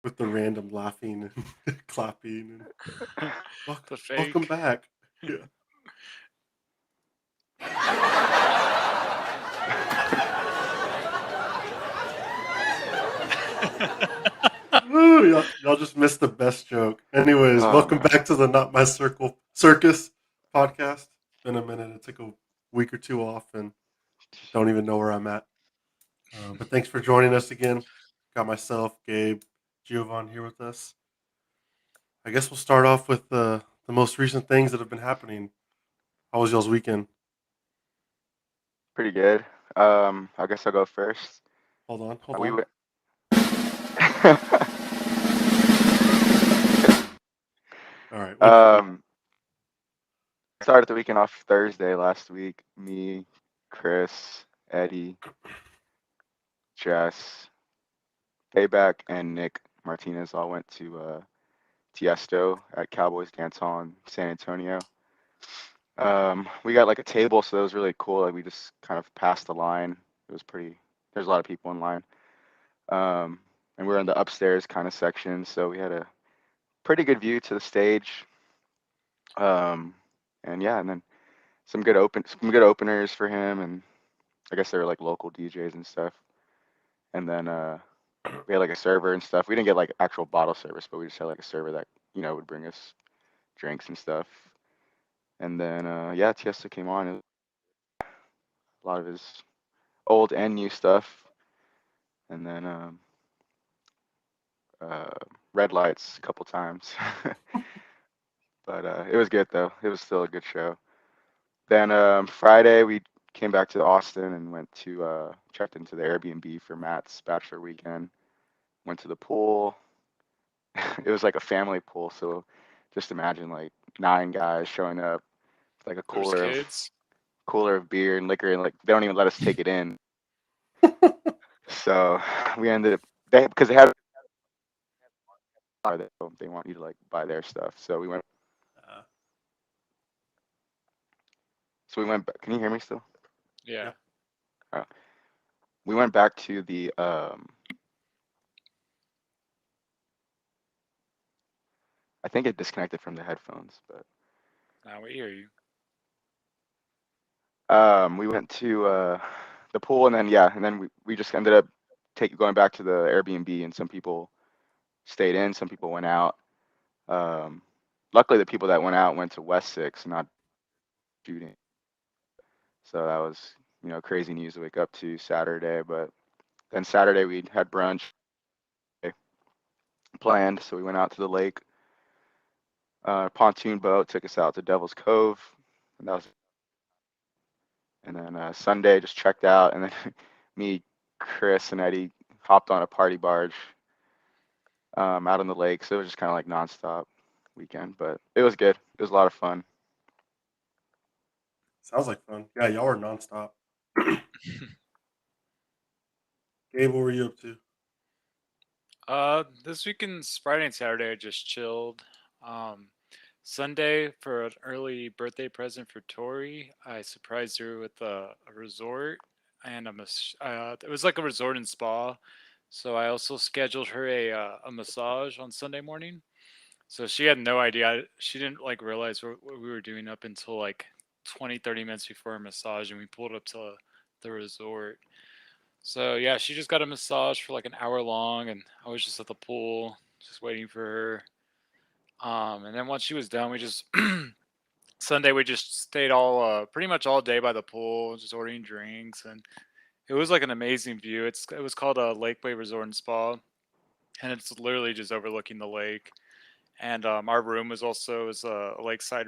with the random laughing and clapping and The welcome fake. back. Yeah. Ooh, y'all just missed the best joke. Anyways, Oh welcome man. back to the Not My Circle Circus podcast. It's been a minute. I took a week or two off and don't even know where I'm at. But thanks for joining us again. Got myself, Gabe, Giovan here with us. I guess we'll start off with the most recent things that have been happening. How was y'all's weekend? Pretty good. I guess I'll go first. Hold We on. went. All right, what'd you do? um, Started the weekend off Thursday last week. Me, Chris, Eddie, Jess, Payback, and Nick Martinez all went to Tiesto at Cowboys Dance Hall in San Antonio. We got like a table, so that was really cool. Like we just kind of passed the line. It was pretty. There's a lot of people in line. Um, and we were in the upstairs kind of section, so we had a pretty good view to the stage. Um, and yeah, and then some good openers for him, and I guess they were like local DJs and stuff. And then we had like a server and stuff. We didn't get like actual bottle service, but we just had like a server that would bring us drinks and stuff. And then yeah, Tiesto came on. A lot of his old and new stuff, and then uh, red lights a couple times. But it was good though. It was still a good show. Then Friday we came back to Austin and went to checked into the Airbnb for Matt's bachelor weekend. Went to the pool. It was like a family pool, so just imagine like 9 guys showing up, with, like a There's kids. cooler of beer and liquor, and like they don't even let us take it in. So we ended up because they had they want you to like buy their stuff. Uh, So we went back. Can you hear me still? Yeah. yeah. Uh, we went back to the I think it disconnected from the headphones, but Now we hear you. we went to the pool, and then yeah, and then we just ended up going back to the Airbnb, and some people stayed in, some people went out. Um, Luckily, the people that went out went to West Six, not shooting. So that was crazy news to wake up to Saturday. But then Saturday we had brunch planned, so we went out to the lake. Pontoon boat took us out to Devil's Cove, and that was. And then Sunday just checked out, and then me, Chris, and Eddie hopped on a party barge out on the lake. So it was just kind of like nonstop weekend, but it was good. It was a lot of fun. Sounds like fun. Yeah, y'all were nonstop. Gabe, what were you up to? This weekend's Friday and Saturday I just chilled. Um, Sunday for an early birthday present for Tori, I surprised her with a resort and it was like a resort and spa. So I also scheduled her a massage on Sunday morning. So she had no idea. She didn't like realize what we were doing up until like 20, 30 minutes before her massage, and we pulled up to the resort. So yeah, she just got a massage for like an hour long, and I was just at the pool, just waiting for her. And then once she was done, we just Sunday we just stayed all pretty much all day by the pool, just ordering drinks, and it was like an amazing view. It was called a Lakeway Resort and Spa, and it's literally just overlooking the lake. And our room was a lakeside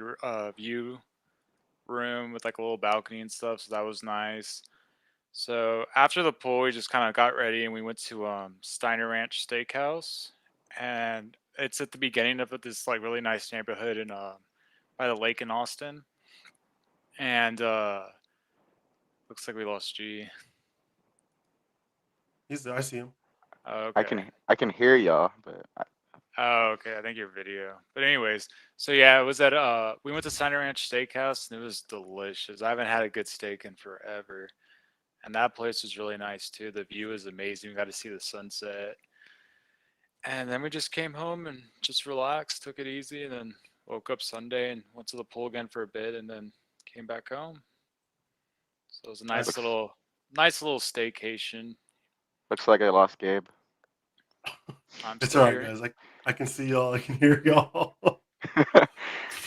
view room with like a little balcony and stuff, so that was nice. So after the pool, we just kind of got ready and we went to Steiner Ranch Steakhouse, and it's at the beginning of this like really nice neighborhood in by the lake in Austin. And looks like we lost G. He's there. I see him. Oh, I okay. can hear y'all, but Oh, okay. I think your video. But anyways, so yeah, it was at we went to Steiner Ranch Steakhouse and it was delicious. I haven't had a good steak in forever. And that place was really nice too. The view is amazing. We got to see the sunset. And then we just came home and just relaxed, took it easy, and then woke up Sunday and went to the pool again for a bit, and then came back home. So it was a Nice. nice little staycation. Looks like I lost Gabe. I'm It's still all right, here. guys. I can see y'all. I can hear y'all.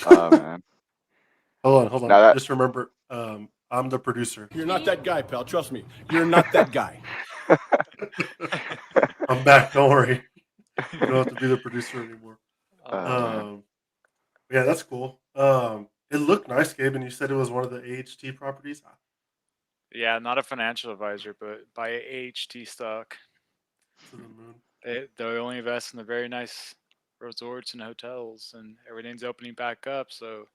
Oh man. Hold on. Now that Just remember, I'm the producer. You're not that guy, pal. Trust me. You're not that guy. I'm back. Don't worry. You don't have to be the producer anymore. man. Um, yeah, that's cool. It looked nice, Gabe, and you said it was one of the AHT properties. Yeah, not a financial advisor, but buy AHT stock. To the moon. They only invest in the very nice resorts and hotels, and everything's opening back up. So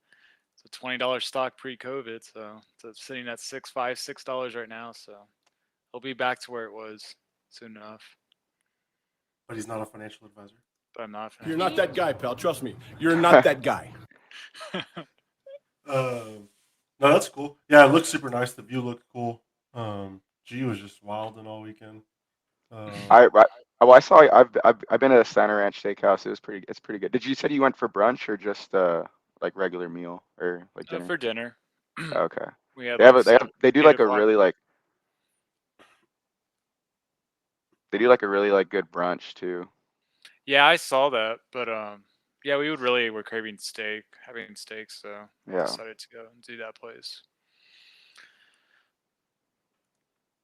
it's a $20 stock pre-COVID. So it's sitting at $6 right now. So it'll be back to where it was soon enough. But he's not a financial advisor. But I'm not. You're not that guy, pal. Trust me. You're not that guy. No, that's cool. Yeah, it looked super nice. The view looked cool. G was just wilding all weekend. well, I saw I've been at a Center Ranch Steakhouse. It's pretty good. Did you said you went for brunch or just like regular meal or like dinner? For dinner. Okay. We had They do 8 like a o'clock. really like good brunch too. Yeah, I saw that, but yeah, we're craving having steak, so Yeah. decided to go and do that place.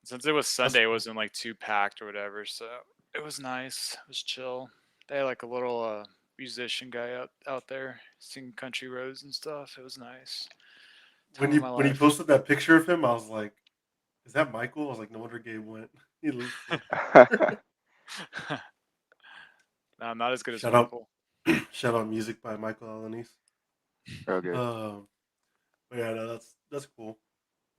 Since it was Sunday, it wasn't like too packed or whatever, so it was nice. It was chill. They had like a little musician guy out there singing country roads and stuff. It was nice. Time of my When you life. posted that picture of him, I was like, "Is that Michael?" I was like, "No wonder Gabe went." He looks cool. No, not as good as Shout out, Michael. shout out, music by Michael Alanis. Real good. But yeah, no, that's cool.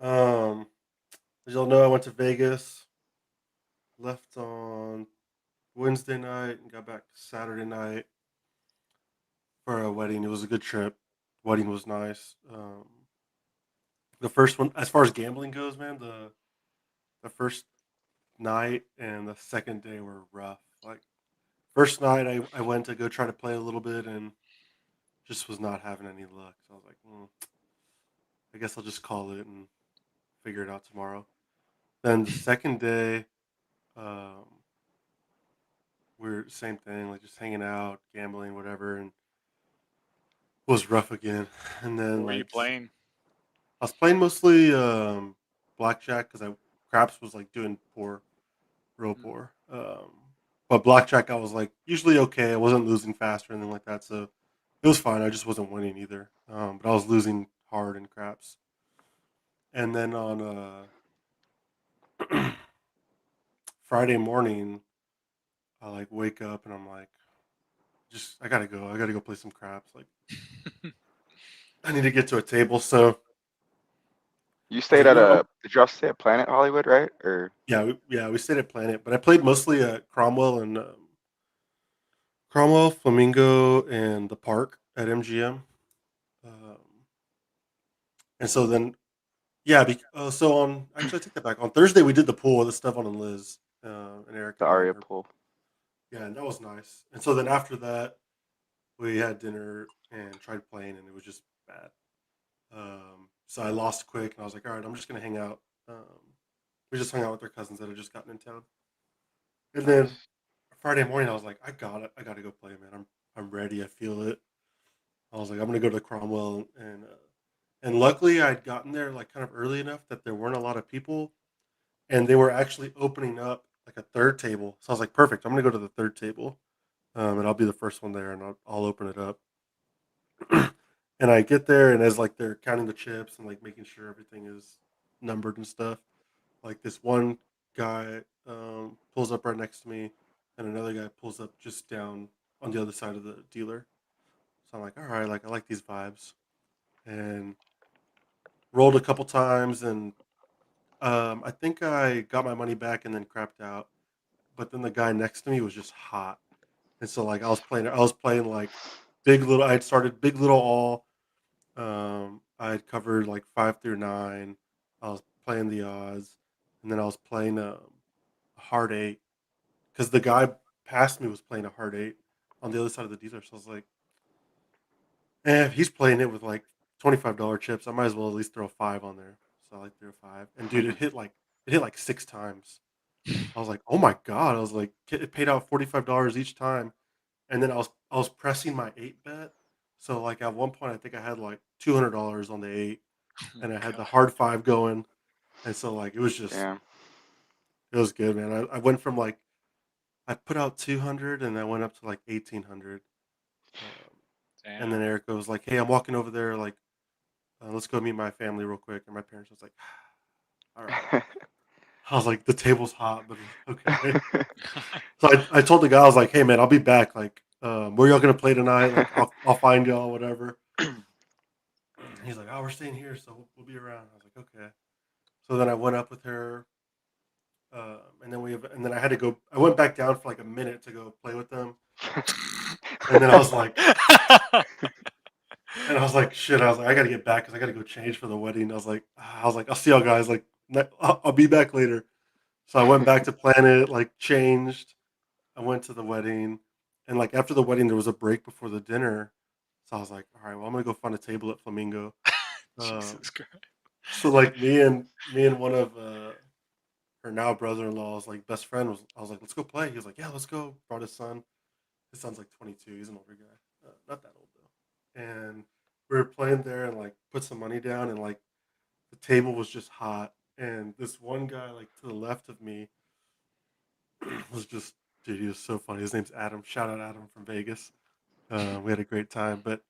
As y'all know, I went to Vegas. Left on Wednesday night and got back Saturday night for a wedding. It was a good trip. Wedding was nice. The first one, as far as gambling goes, man, the first night and the second day were rough. Like first night, I went to go try to play a little bit and just was not having any luck. So I was like, I guess I'll just call it and figure it out tomorrow. Then the second day, um, we're same thing, like just hanging out, gambling, whatever, and it was rough again. And then What were you playing? I was playing mostly blackjack because I craps was like doing poor, real poor. But blackjack, I was like usually okay. I wasn't losing fast or anything like that, so it was fine. I just wasn't winning either. But I was losing hard in craps. And then on Friday morning, I like wake up and I'm like, just I gotta go. I gotta go play some craps. Like I need to get to a table. So You I was stayed like, at you know, did you also stay at Planet Hollywood, right? Or we stayed at Planet, but I played mostly at Cromwell and Cromwell, Flamingo, and the park at MGM. Um, and so then, yeah, so on, actually, I take that back. On Thursday, we did the pool with Stefan and Liz and Erica the and Aria her. pool? Yeah, and that was nice. And so then after that, we had dinner and tried playing, and it was just bad. So I lost quick, and I was like, all right, I'm just going to hang out. We just hung out with their cousins that had just gotten in town. And then Nice. Friday morning, I was like, I got it. I got to go play, man. I'm ready. I feel it. I was like, I'm gonna go to Cromwell, and luckily I'd gotten there like kind of early enough that there weren't a lot of people, and they were actually opening up like a third table. So I was like, perfect. I'm gonna go to the third table, and I'll be the first one there, and I'll open it up. And I get there, and as like they're counting the chips and like making sure everything is numbered and stuff, like this one guy pulls up right next to me, and another guy pulls up just down on the other side of the dealer. So I'm like, all right, like I like these vibes, and rolled a couple times, and I think I got my money back and then crapped out. But then the guy next to me was just hot, and so like I was playing like big little. I had started big little all. I had covered like 5 through 9. I was playing the odds, and then I was playing a hard eight because the guy past me was playing a hard 8 on the other side of the dealer. So I was like, if he's playing it with like $25 chips, I might as well at least throw 5 on there. So I like threw 5, and dude, it hit like 6 times. I was like, oh my god! I was like, it paid out $45 each time, and then I was pressing my 8 bet. So like at one point, I think I had like $200 on the 8, and I had the hard 5 going, and so like it was just Damn. it was good, man. I went from like I put out 200, and I went up to like 1,800. And then Damn. Erica was like, "Hey, I'm walking over there. Like, let's go meet my family real quick." And my parents was like, "All right." I was like, "The table's hot, but okay." So I told the guy, I was like, "Hey, man, I'll be back. Like, where y'all gonna play tonight? Like, I'll find y'all, whatever." He's like, "Oh, we're staying here, so we'll be around." I was like, "Okay." So then I went up with her, and then I had to go. I went back down for like a minute to go play with them, and then I was like, shit. I was like, I gotta get back because I gotta go change for the wedding. I was like, I'll see y'all guys. Like, I'll be back later. So I went back to Planet, like, changed. I went to the wedding, and like after the wedding, there was a break before the dinner. So I was like, all right, well, I'm gonna go find a table at Flamingo. Jesus Christ. So like me and one of her now brother-in-law's like best friend I was like, let's go play. He was like, yeah, let's go. Brought his son. His son's like 22. He's an older guy, not that old though. And we were playing there and like put some money down, and like the table was just hot. And this one guy like to the left of me was just, dude, he was so funny. His name's Adam. Shout out Adam from Vegas. We had a great time. But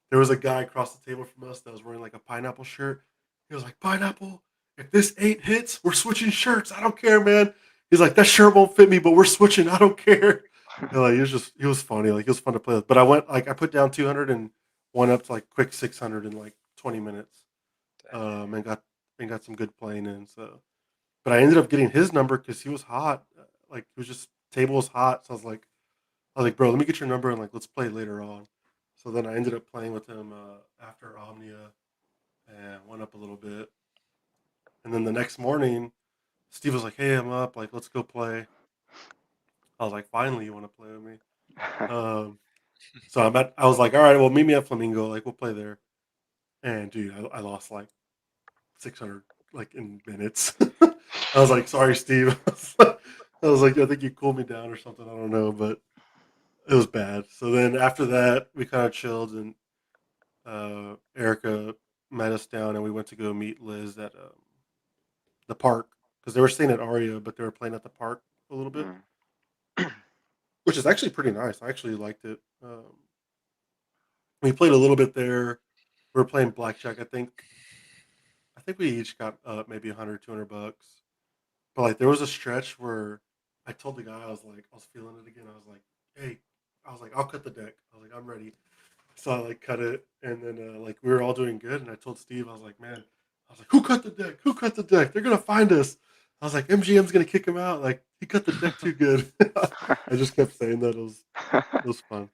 there was a guy across the table from us that was wearing like a pineapple shirt. He was like, "Pineapple, if this 8 hits, we're switching shirts. I don't care, man." He's like, "That shirt won't fit me, but we're switching. I don't care." And like he was funny. Like, he was fun to play with. But I put down 200 and went up to like quick 600 in like 20 minutes. And got some good playing in. So, but I ended up getting his number because he was hot. Like, he was just table was hot. So I was like, bro, let me get your number and like let's play later on. So then I ended up playing with him after Omnia and went up a little bit. And then the next morning, Steve was like, "Hey, I'm up. Like, let's go play." I was like, "Finally, you want to play with me?" Um, so I was like, "All right, well, meet me at Flamingo. Like, we'll play there." And dude, I lost like 600 like in minutes. I was like, "Sorry, Steve." I was like, "I think you cooled me down or something. I don't know, but it was bad." So then after that, we kind of chilled, and Erica met us down, and we went to go meet Liz at the park because they were staying at Aria, but they were playing at the park a little bit, Mm. which is actually pretty nice. I actually liked it. We played a little bit there. We were playing blackjack. I think we each got maybe 100, $200. But like there was a stretch where I told the guy, I was feeling it again. I was like, "Hey," I was like, "I'll cut the deck." I was like, "I'm ready." So I like cut it, and then like we were all doing good, and I told Steve, I was like, "Man," I was like, "Who cut the deck? Who cut the deck? They're gonna find us." I was like, "MGM's gonna kick him out. Like, he cut the deck too good." I just kept saying that. It was fun.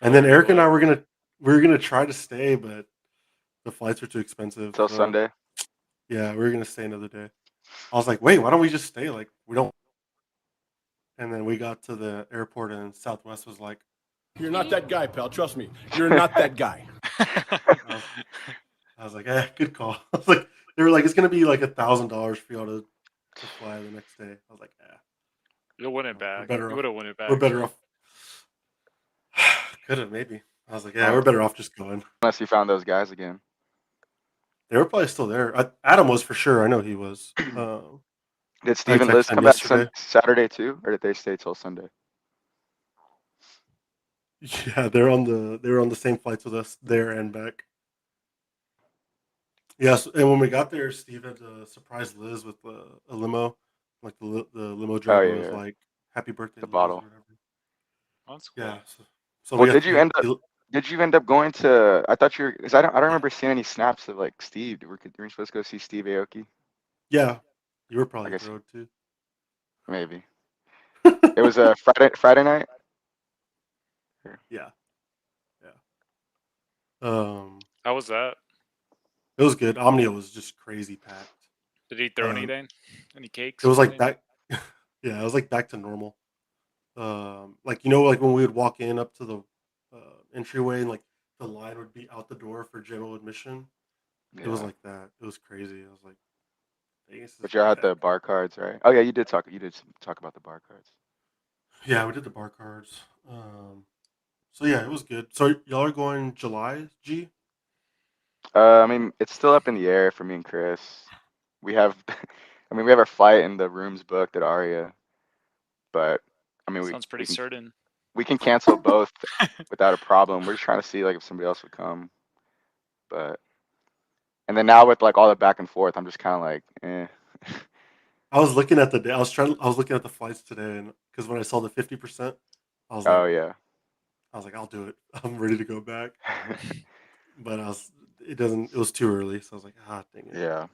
And then Oh Eric and I boy. we were gonna try to stay, but the flights were too expensive. Till So Sunday. yeah, we were gonna stay another day. I was like, "Wait, why don't we just stay? Like, we don't." And then we got to the airport, and Southwest was like, You're not that guy, pal. Trust me. You're not that guy. I was, I was like, good call. I was like, they were like, it's gonna be like $1,000 for y'all to fly the next day. I was like, You'll win it we're back. better You off. would have won it We're back better too. off. Could have maybe. I was like, Um, we're better off just going. Unless you found those guys again. They were probably still there. Adam was for sure. I know he was. Did I Steve and Liz texted him come back yesterday. Saturday too, or did they stay till Sunday? Yeah, they were on the same flights with us there and back. Yes, and when we got there, Steve had to surprise Liz with a limo. Like the limo Oh driver yeah, was yeah. like, "Happy birthday, The Liz," or bottle. whatever. That's Yeah. cool. So Well, we have to. did you end up going to? I thought you were, because I don't remember seeing any snaps of like Steve. Were you supposed to go see Steve Aoki? Yeah, you were I probably guess thrilled too. maybe it was a Friday night. Yeah, yeah. Um, How was that? it was good. Omnia was just crazy packed. Did he throw Uh, anything? Any it cakes or was like anything? back. Yeah, it was like back to normal. like like when we would walk in up to the entryway and like the line would be out the door for general admission. It was Yeah. like that. It was crazy. I was like, Vegas is But y'all had bad. the bar cards, right? Oh yeah, you did talk about the bar cards. Yeah, we did the bar cards. So yeah, it was good. So y'all are going July, G? I mean, it's still up in the air for me and Chris. We have, I mean, we have our flight and the rooms booked at Aria, but I mean, Sounds pretty certain. we can cancel both without a problem. We're just trying to see like if somebody else would come, but and then now with like all the back and forth, I'm just kind of like, eh. I was looking at the day. I was looking at the flights today, and because when I saw the 50%, I was Oh like, yeah. I'll do it. I'm ready to go back. But it doesn't. It was too early, so I was like, dang it. Yeah.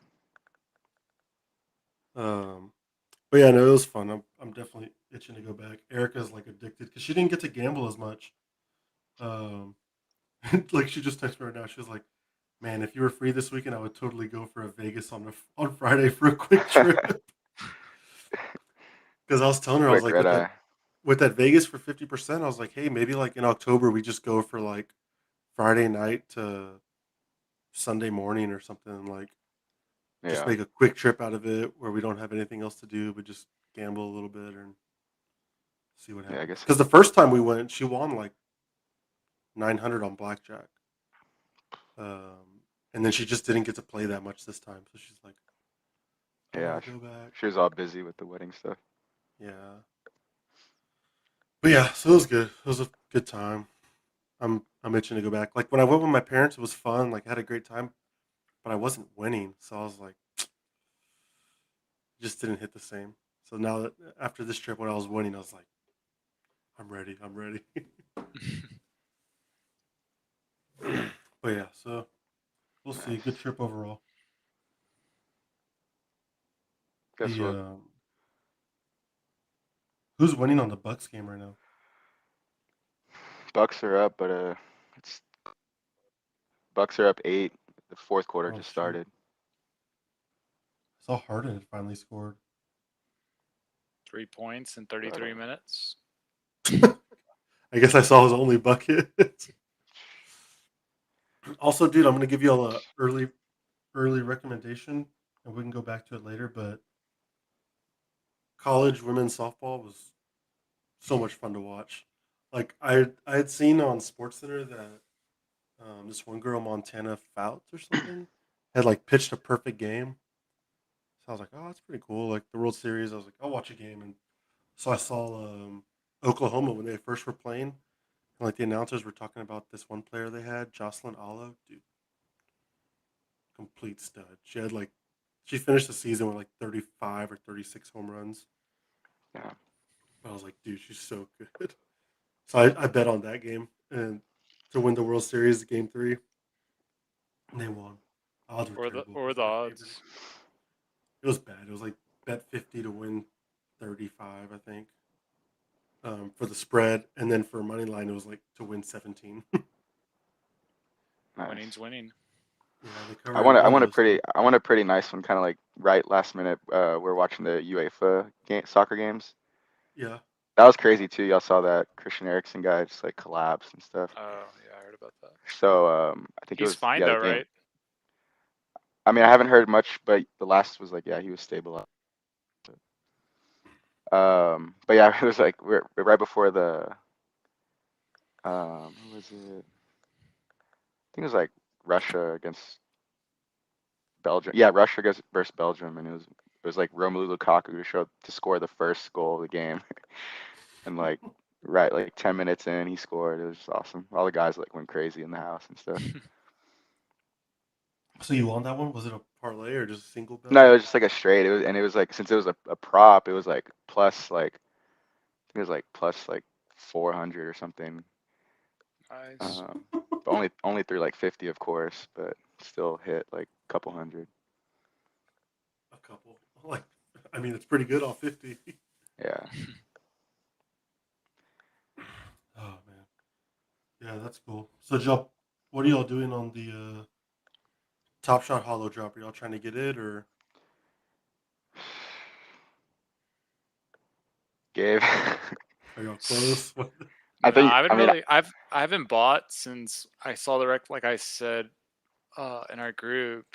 But yeah, no, it was fun. I'm definitely itching to go back. Erica's like addicted because she didn't get to gamble as much. Um, like she just texted me right now. She was like, "Man, if you were free this weekend, I would totally go for a Vegas on Friday for a quick trip." Because I was telling her, I was Quick like, red eye. with that Vegas for 50%, I was like, hey, maybe like in October we just go for like Friday night to Sunday morning or something. Like just Yeah. make a quick trip out of it where we don't have anything else to do, but just gamble a little bit and see what Yeah, I happens. guess. Because the first time we went, she won like 900 on blackjack, and then she just didn't get to play that much this time. So she's like, I Yeah, want to go back. she was all busy with the wedding stuff. Yeah, but yeah, so it was good. It was a good time. I'm itching to go back. Like when I went with my parents, it was fun. Like I had a great time, but I wasn't winning, so I was like, just didn't hit the same. So now that after this trip, when I was winning, I was like, I'm ready. I'm ready. But yeah, so we'll see. Good Nice. trip overall. Guess The what? Who's winning on the Bucks game right now? Bucks are up, but it's Bucks are up 8. The fourth quarter Oh just shoot! started. I saw Harden had finally scored. 3 points in But 33 minutes. I guess I saw his only bucket. Also, dude, I'm gonna give you all a early recommendation, and we can go back to it later. But college women's softball was so much fun to watch. Like I had seen on SportsCenter that this one girl, Montana Fouts or something, had like pitched a perfect game. So I was like, oh, that's pretty cool. Like the World Series, I was like, I'll watch a game. And so I saw Oklahoma when they first were playing, and like the announcers were talking about this one player they had, Jocelyn Alo, dude, complete stud. She finished the season with like 35 or 36 home runs. yeah, But I was like, dude, she's so good. So I bet on that game and to win the World Series, Game 3, and they won. Odds were terrible Or because the they were favored. odds. It was bad. It was like bet 50 to win 35, I think, for the spread, and then for money line, it was like to win 17. nice. Winning's winning. Yeah, they covered one of those. I want a pretty nice one, kind of like right last minute. We're watching the UEFA soccer games. Yeah, That was crazy too. Y'all saw that Christian Eriksen guy just like collapse and stuff. Oh, yeah, I heard about that. So I think it He's was fine yeah the though, game. right? I mean, I haven't heard much, but the last was like yeah he was stable. But yeah, it was like we're right before the who was it? I think it was like Russia against Belgium. Yeah, Russia versus Belgium, and it was like Romelu Lukaku to score the first goal of the game, and like right like 10 minutes in, he scored. It was just awesome. All the guys like went crazy in the house and stuff. so you won that one? Was it a parlay or just a single bet? No, it Or was just like a straight. It was like since it was a prop, it was like plus like I think it was like plus like 400 or something. Nice. Um, but only through like 50, of course, but still hit like a couple hundred. a couple? Like, I mean, it's pretty good off 50. Yeah. Oh man, yeah, that's cool. So, Joe, what are y'all doing on the Top Shot Hollow Drop? Are y'all trying to get it or? Gabe, Are y'all close? I No, think. I I haven't mean, really. I haven't bought since I saw the rec. Like I said, in our group.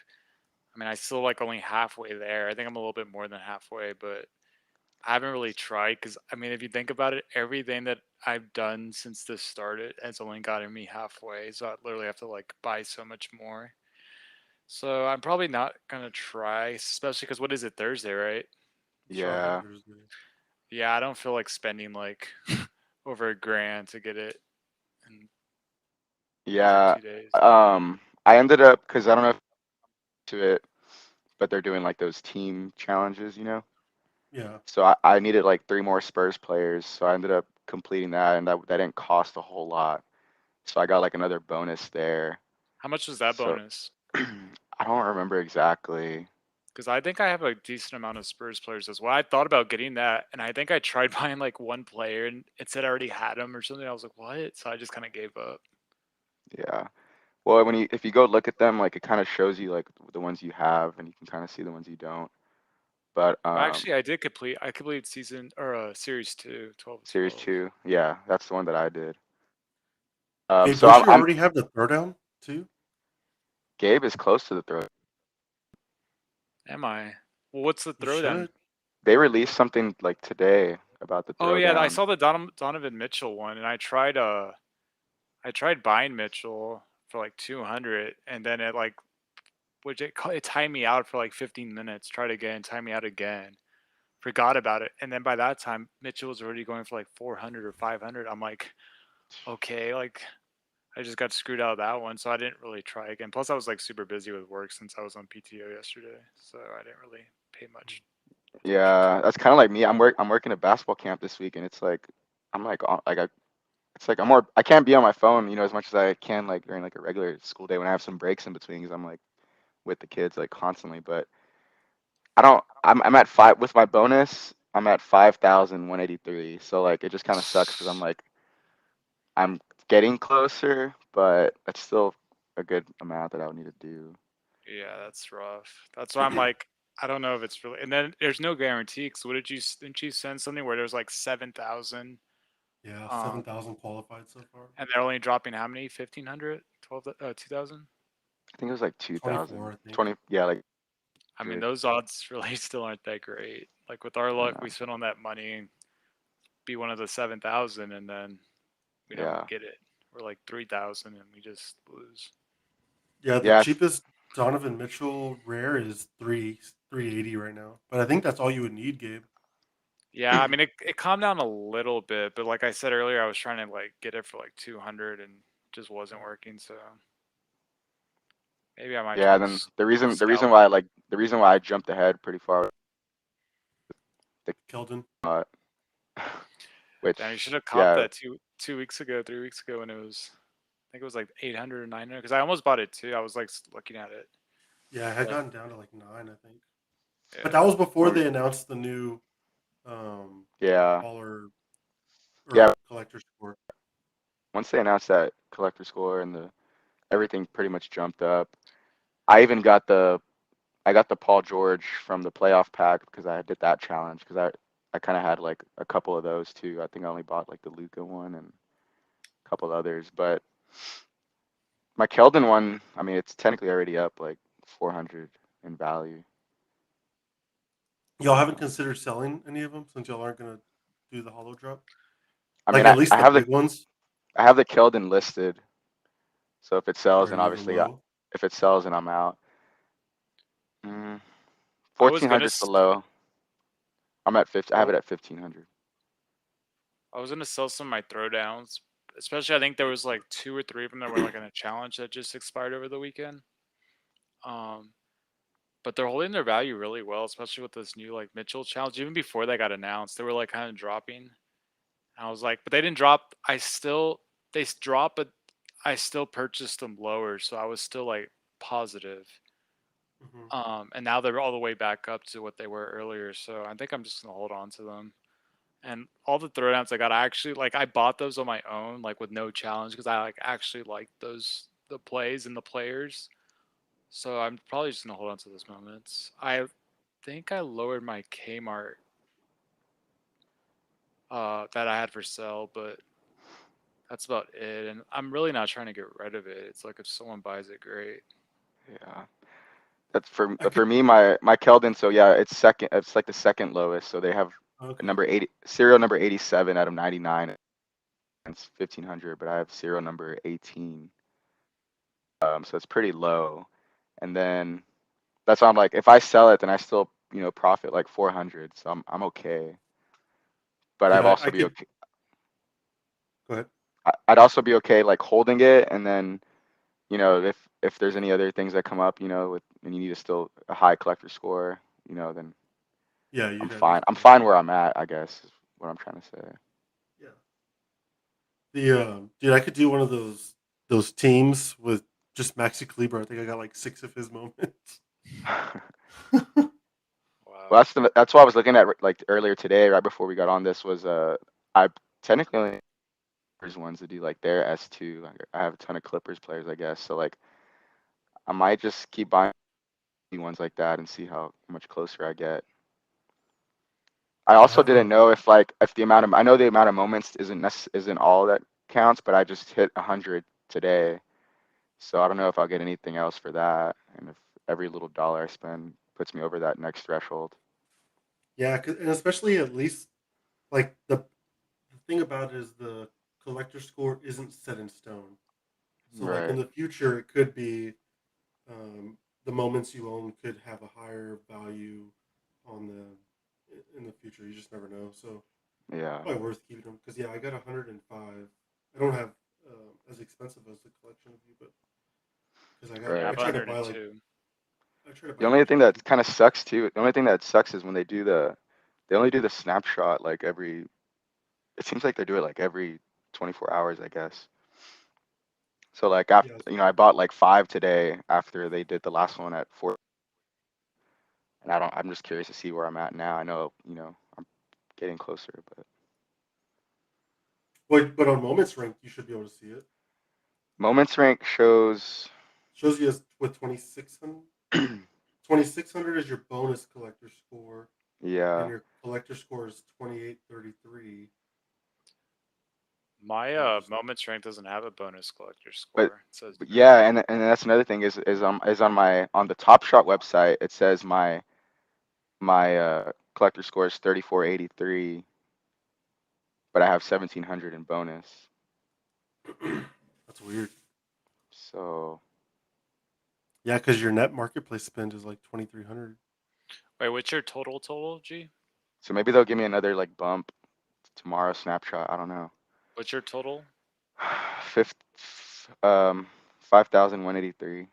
I mean, I still like only halfway there. I think I'm a little bit more than halfway, but I haven't really tried because I mean, if you think about it, everything that I've done since this started has only gotten me halfway. So I literally have to like buy so much more. So I'm probably not gonna try, especially because what is it, Thursday, right? Sharper yeah, Thursday. Yeah, I don't feel like spending like over $1,000 to get it in for yeah. 2 days. I ended up because I don't know if to it, but they're doing like those team challenges, you know. Yeah. So I needed like 3 more Spurs players, so I ended up completing that, and that didn't cost a whole lot. So I got like another bonus there. How much was that So bonus? I don't remember exactly. Because I think I have a decent amount of Spurs players as well. I thought about getting that, and I think I tried buying like one player, and it said I already had him or something. I was like, what? So I just kind of gave up. Yeah. Well, if you go look at them, like it kind of shows you like the ones you have, and you can kind of see the ones you don't. But Well, actually, I did complete. I completed season or series 2, 12 of series 12. two, yeah, that's the one that I did. Gabe, So don't you I'm already have the throwdown too? Gabe is close to the throw. Am I? Well, what's the You throwdown? should. They released something like today about the Oh yeah, I throwdown. saw the Donovan Mitchell one, and I tried buying Mitchell for like 200, and then it like it timed me out for like 15 minutes. Tried again, timed me out again. Forgot about it, and then by that time Mitchell was already going for like 400 or 500. I'm like, okay, like I just got screwed out of that one, so I didn't really try again. Plus, I was like super busy with work since I was on PTO yesterday, so I didn't really pay much attention to Yeah, it. that's kind of like me. I'm working a basketball camp this week, and it's like I'm like it's like I can't be on my phone, you know, as much as I can like during like a regular school day when I have some breaks in between because I'm like with the kids like constantly. But I don't. I'm at five with my bonus. I'm at 5,183. So like it just kind of sucks because I'm getting closer, but that's still a good amount that I would need to do. Yeah, that's rough. That's why I'm like, I don't know if it's really. And then there's no guarantee. Cause what didn't you send something where there's like 7,000, Yeah, um, 7,000 qualified so far. and they're only dropping how many? 1,500, 12, 2,000. I think it was like 24, 2,000, I think. 20. Yeah, like I mean, good. those odds really still aren't that great. Like with our luck, No. we spent on that money and be one of the 7,000, and then we don't Yeah. get it. We're like 3,000, and we just lose. Yeah, the Yeah. cheapest Donovan Mitchell rare is 380 right now. But I think that's all you would need, Gabe. Yeah, I mean, it calmed down a little bit, but like I said earlier, I was trying to like get it for like 200 and just wasn't working. So maybe I might try Yeah. to Then the reason scout. why the reason why I jumped ahead pretty far, the Keldon. uh, Damn, you which should have copped yeah, that 2 weeks ago, 3 weeks ago when it was. I think it was like 800 or 900 because I almost bought it too. I was like looking at it. Yeah, I had But gotten down to like 9, I think. But that yeah, was before when, they announced the new um, yeah, baller or yeah. collector score. Once they announced that collector score and the everything pretty much jumped up. I even got the Paul George from the playoff pack because I did that challenge because I kind of had like a couple of those too. I think I only bought like the Luca one and a couple others, but my Keldon one, I mean, it's technically already up like 400 in value. Y'all haven't So, considered selling any of them since y'all aren't going to do the hollow drop? I Like mean, at least I the have big ones? I have the Keldon listed, so if it sells, Or then you even obviously low? if it sells, then I'm out. Mm, I was gonna 1,400's the low. I'm at 50. I have it at 1,500. I was gonna sell some of my throwdowns, especially I think there was like 2 or 3 of them that were like in a challenge that just expired over the weekend. Um, but they're holding their value really well, especially with this new like Mitchell challenge. Even before they got announced, they were like kind of dropping. And I was like, but they didn't drop. Dropped, but I still purchased them lower, so I was still like positive. Hmm. And now they're all the way back up to what they were earlier. So I think I'm just gonna hold on to them. And all the throwdowns I got, I actually like I bought those on my own, like with no challenge, because I like actually like the plays and the players. So I'm probably just gonna hold on to those moments. I think I lowered my Kmart that I had for sale, but that's about it. And I'm really not trying to get rid of it. It's like if someone buys it, great. Yeah. That's for I for could. me, my Keldon. So yeah, it's second. It's like the second lowest. So they have Okay. number 80, serial number 87 out of 99. It's 1500, but I have serial number 18. So it's pretty low. And then that's why I'm like, if I sell it, then I still profit like 400. So I'm okay. But I'd Yeah, I also be could. okay. Go ahead. I'd also be okay like holding it, and then if there's any other things that come up, with and you need still a high collector score, then Yeah, I'm you'd have fine. I'm equity. fine where I'm at, I guess, is what I'm trying to Yeah. Dude, I could do one of those teams with just Maxi Kleber. I think I got like 6 of his moments. say. Wow. Well, that's what I was looking at like earlier today, right before we got on this, was I technically only Clippers ones to do like their S2. Like, I have a ton of Clippers players, I guess. So like I might just keep buying ones like that and see how much closer I get. I I also have didn't know if the amount of I know the amount of moments isn't all that counts, but I just hit 100 today. So I don't know if I'll get anything else for that, and if every little dollar I spend puts me over that next threshold. yeah, and especially at least like the thing about it is the collector score isn't set in stone. So like in Right. the future, it could be the moments you own could have a higher value on the in the future. You just never know. So Yeah. probably worth keeping them because yeah, I got 105. I don't have as expensive as the collection of you, but because I Right. I have try to buy like 102. I try to The buy only thing decent that ones. kind of sucks too. The only thing that sucks is when they only do the snapshot like every. It seems like they do it like every 24 hours, I guess. So like after, Yeah, I bought like 5 today after they did the last one at 4, and I'm just curious to see where I'm at now. I know, I'm getting closer, but but on Moments Rank, you should be able to see it. moments rank shows. Shows you as with 2600. 2600 is your bonus collector score, and Yeah. your collector score is 2833. My So just moment strength doesn't have a bonus collector But score. It says but no. yeah, and that's another thing is on the TopShot website. It says my collector score is 3483, but I have 1700 in bonus. that's weird. So Yeah, because your net marketplace spend is like 2300. Wait, what's your total, G? so maybe they'll give me another like bump tomorrow snapshot. I don't know. What's your total? Fifth, 5,183.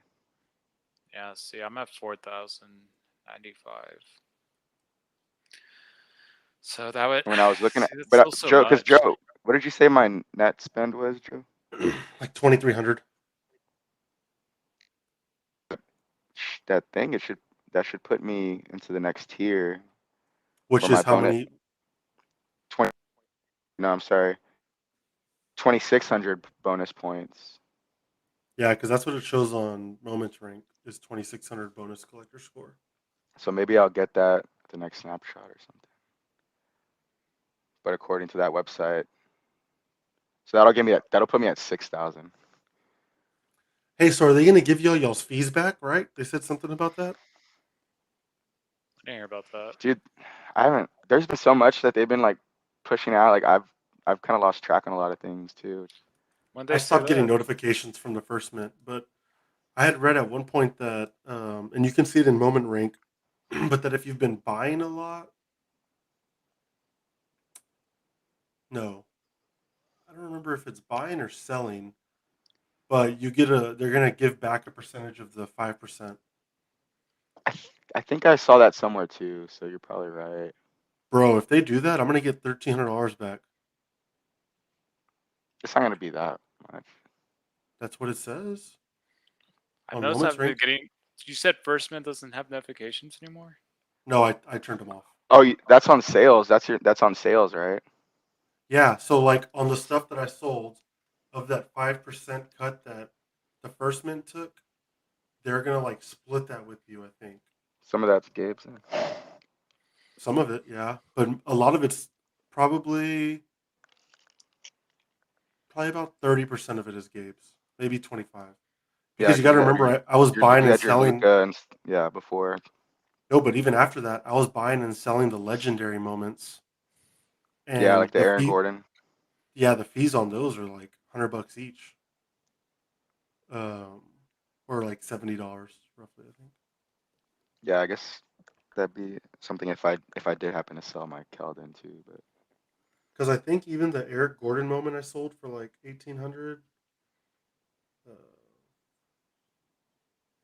Yeah, see, I'm at 4,095. So that would When I was looking at, see, that's but still so Joe, because much. Joe, what did you say my net spend was, Joe? Like 2300, That thing, that should put me into the next tier for which my is how bonus. many? 20, no, I'm sorry, 2,600 bonus points. Yeah, because that's what it shows on Moments Rank is 2600 bonus collector score. So maybe I'll get that at the next snapshot or something. But according to that website, so that'll put me at 6,000. Hey, so are they going to give y'all's fees back, right? They said something about that. I didn't hear about that. Dude, I haven't. There's been so much that they've been like pushing out. Like I've kind of lost track on a lot of things too. When I they say stopped getting that? notifications from the first mint, but I had read at one point that, and you can see it in Moment Rank, but that if you've been buying a lot, no, I don't remember if it's buying or selling, but they're gonna give back a percentage of the 5%. I think I saw that somewhere too. So you're probably right. Bro, if they do that, I'm gonna get $1,300 back. It's not gonna be that much. That's what it says I've on noticed Moments I've been Rank. getting. You said First Mint doesn't have notifications anymore? No, I turned them off. Oh, that's on sales. That's on sales, right? Yeah, so like on the stuff that I sold, of that 5% cut that the first mint took, they're gonna like split that with you. I think Some of that's Gabe's. some of it, yeah, but a lot of it's probably about 30% of it is Gabe's, maybe 25. Yeah, Because you 'cause got to remember, I was you buying and had your selling. Luka and yeah before. No, but even after that, I was buying and selling the legendary moments, Yeah, and like the Aaron Gordon. the fees on those are like $100 each, um, or like $70 roughly, I think. Yeah, I guess that'd be something if I did happen to sell my Keldon too. But Because I think even the Eric Gordon moment I sold for like 1,800. Uh,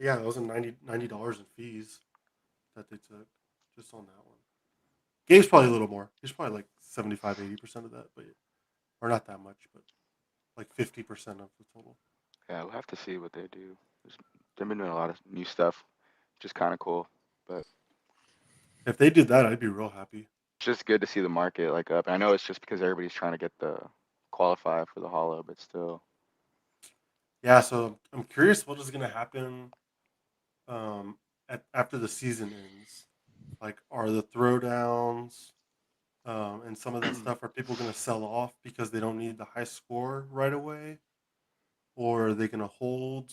yeah, it was a $90 in fees that they took just on that one. Gabe's probably a little more. He's probably like 75-80% of that, but or not that much, but like 50% of the total. yeah, we'll have to see what they do. They've been doing a lot of new stuff, which is kind of cool. But If they did that, I'd be real happy. it's just good to see the market like up. I know it's just because everybody's trying to get the qualify for the Hollow, but still. Yeah, so I'm curious what is going to happen after the season ends. Like, are the throwdowns and some of that stuff, are people going to sell off because they don't need the high score right away? Or are they going to hold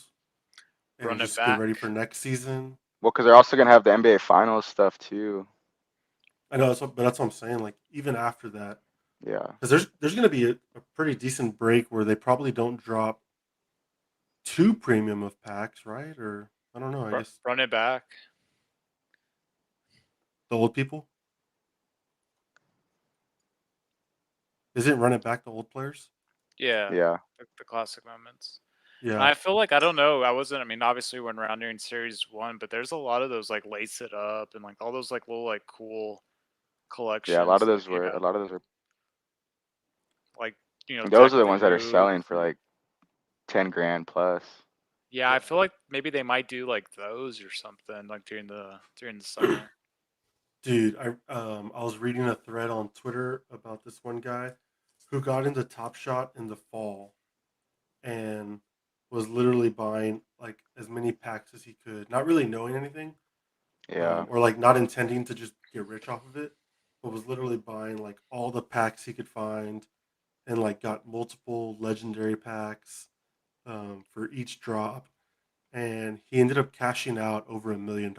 and Run it just get back. ready for next season? Well, because they're also gonna have the NBA Finals stuff too. I know, but that's what I'm saying. Like, even after that, Yeah. because there's going to be a pretty decent break where they probably don't drop 2 premium of packs, right? Or I don't know. I guess Run it back. the old people. Isn't run it back to old players? Yeah. Yeah. The classic moments. And Yeah. I feel like I don't know. I mean, obviously when around during Series 1, but there's a lot of those like lace it up and like all those like little like cool collections. Yeah. A lot of that those came were. A out. lot of those are. Like Those Tech are the the ones that are Roof. selling for like 10 grand plus. Yeah, I feel like maybe they might do like those or something like during the summer. Dude, I was reading a thread on Twitter about this one guy who got into TopShot in the fall and was literally buying like as many packs as he could, not really knowing anything, Yeah. or like not intending to just get rich off of it, but was literally buying like all the packs he could find and like got multiple legendary packs for each drop, and he ended up cashing out over $1 million.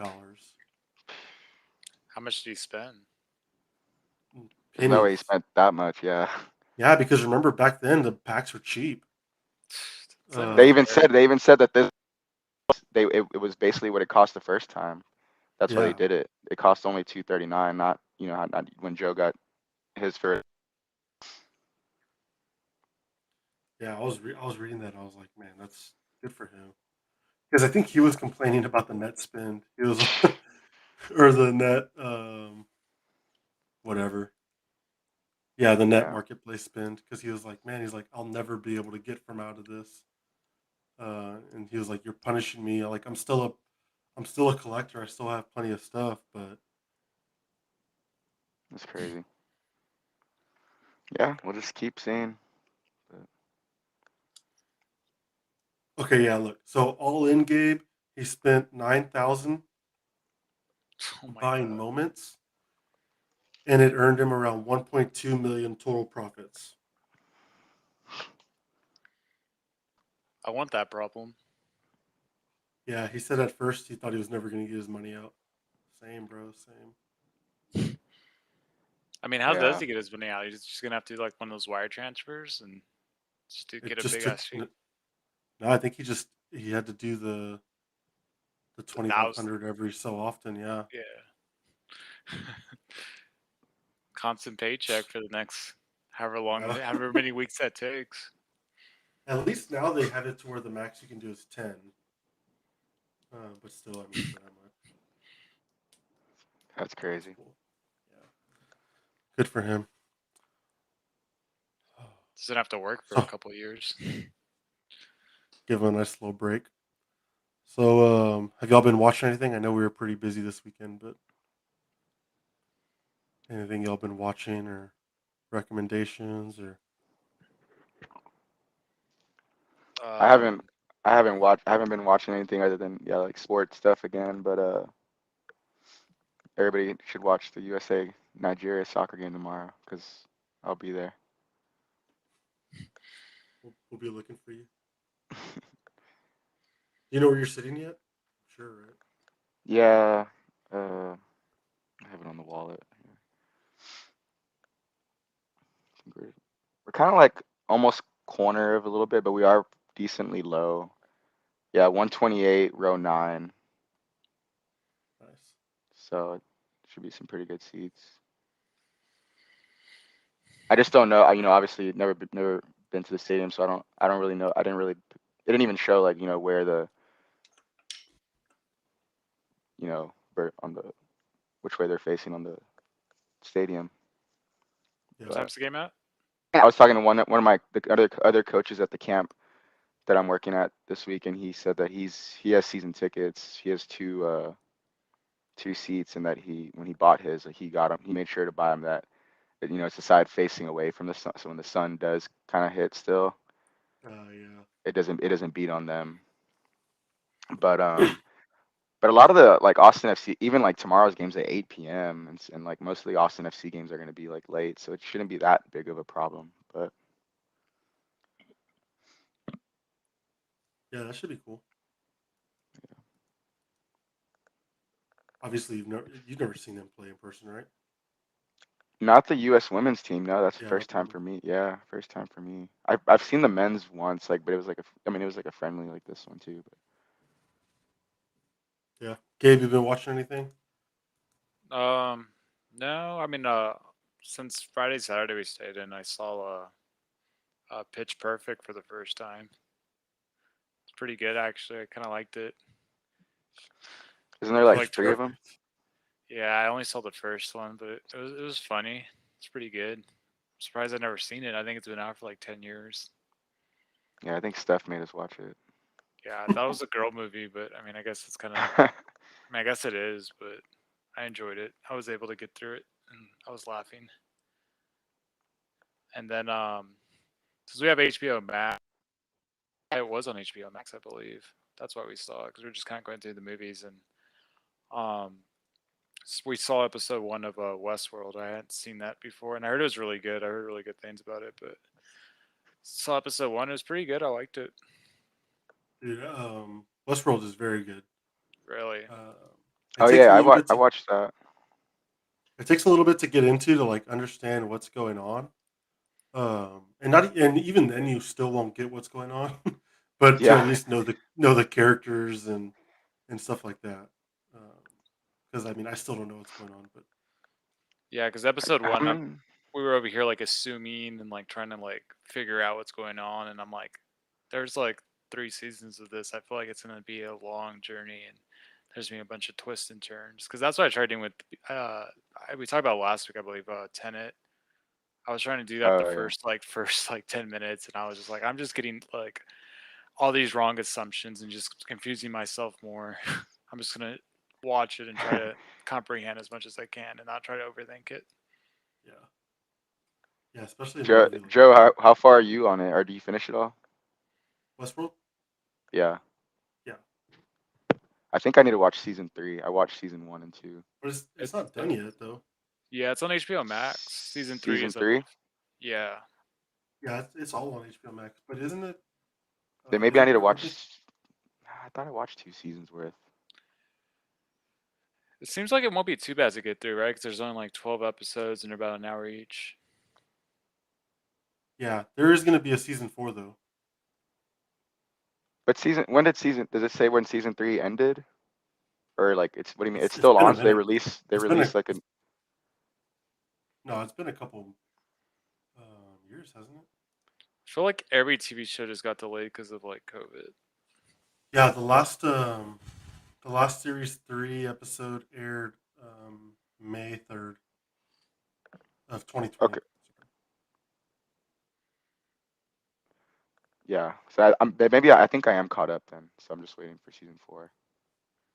How much did he spend? There's no way he Pennies. spent that much. Yeah. Yeah, because remember back then the packs were cheap. It's They Um, even said that this it was basically what it cost the first time. That's why they yeah, did it. It cost only 239, not not when Joe got his first. yeah. I was reading that. And I was like, man, that's good for him. Because I think he was complaining about the net spend. He was, or the net, whatever. Yeah, the net Yeah. marketplace spend. Because he was like, man, he's like, I'll never be able to get from out of this. And he was like, you're punishing me. Like I'm still a collector. I still have plenty of stuff, but That's crazy. Yeah, we'll just keep seeing. okay, yeah. Look, so all in, Gabe, he spent 9,000 oh my buying god. moments, and it earned him around 1.2 million total profits. I want that problem. Yeah, he said at first he thought he was never going to get his money out. Same, bro. Same. I mean, how does Yeah. he get his money out? He's just gonna have to do like one of those wire transfers and just to It get a just big took. ass fee. No, I think he had to do the The thousand. 2,500 every so often. Yeah. Yeah. Constant paycheck for the next Yeah. however many weeks that takes. At least now they have it to where the max you can do is 10. But still, I mean, for that much, That's that's crazy. cool. Yeah. Good for him. Doesn't have to work for a So couple of years. give him a nice little break. So, have y'all been watching anything? I know we were pretty busy this weekend, but anything y'all been watching or recommendations or? I haven't Um, I haven't been watching anything other than like sports stuff again, but everybody should watch the USA Nigeria soccer game tomorrow because I'll be there. We'll be looking for you. You know where you're sitting yet? Sure, right? Yeah. I have it on the wallet. We're kind of like almost corner of a little bit, but we are decently low. Yeah, 128, row 9. Nice. So it should be some pretty good seats. I just don't know. Obviously never been to the stadium, so I don't really know. It didn't even show like where the on the which way they're facing on the stadium. Yeah. What time's the game at? I was talking to one of the other coaches at the camp that I'm working at this week, and he said that he has season tickets. He has two seats, and that when he bought his, he made sure to buy them that it's the side facing away from the sun, so when the sun does kind of hit still, Yeah. it doesn't beat on them. But a lot of the like Austin FC, even like tomorrow's games at 8 p.m. and like most of the Austin FC games are going to be like late, so it shouldn't be that big of a problem. But Yeah, that should be cool. Obviously, you've never seen them play in person, right? not the U.S. women's team. No, that's the Yeah, first not the time for me. Yeah, first time for me. I've seen the men's once, like, but it was like it was like a friendly like this one too. But Yeah. Gabe, you been watching anything? No. I mean, since Friday, Saturday we stayed in, I saw Pitch Perfect for the first time. It's pretty good, actually. I kind of liked it. isn't there I feel like like three of them? Yeah, I only saw the first one, but it was funny. It's pretty good. I'm surprised I've never seen it. I think it's been out for like 10 years. Yeah, I think Steph made us watch it. Yeah, I thought it was a girl movie, but I mean, I guess it's kind of. I mean, I guess it is, but I enjoyed it. I was able to get through it, and I was laughing. And then, since we have HBO Max, it was on HBO Max, I believe. That's why we saw it because we are just kind of going through the movies, and um, we saw episode 1 of Westworld. I hadn't seen that before, and I heard it was really good. I heard really good things about it, but saw episode 1. It was pretty good. I liked it. Dude, Westworld is very good. Really. It Oh takes yeah, a little bit I to watched that. it takes a little bit to get into to like understand what's going on. And even then you still won't get what's going on, but to at Yeah, least know the characters and stuff like that. Because I mean, I still don't know what's going on, but Yeah, because episode I 1, haven't. we were over here like assuming and like trying to like figure out what's going on, and I'm like, there's like 3 seasons of this. I feel like it's gonna be a long journey, and there's gonna be a bunch of twists and turns. Because that's what I tried doing with. We talked about last week, I believe. Tenet. I was trying to do that the Oh yeah. first 10 minutes, and I was just like, I'm just getting like all these wrong assumptions and just confusing myself more. I'm just gonna watch it and try to comprehend as much as I can and not try to overthink it. yeah, yeah, especially in a movie like Joe, how far are you on it, or do you finish it all? Westworld. Yeah, Yeah, I think I need to watch season 3. I watched season 1 and 2. but it's It's not done yet though. Yeah, it's on HBO Max. Season 3 Season is, I 3? believe. Yeah, Yeah, it's all on HBO Max, but isn't it? Then maybe I need to I watch. think I thought I watched 2 seasons worth. it seems like it won't be too bad to get through, right? Because there's only like 12 episodes and they're about an hour each. yeah, there is going to be a season 4 though. But does it say when season 3 ended? Or like what do you mean? It's It's still been a on, so minute. they It's been release like a. no, it's been a couple years, hasn't it? I feel like every TV show just got delayed because of like COVID. Yeah, the last series 3 episode aired May 3rd of 2020. Okay, yeah. So I think I am caught up then. So I'm just waiting for season 4.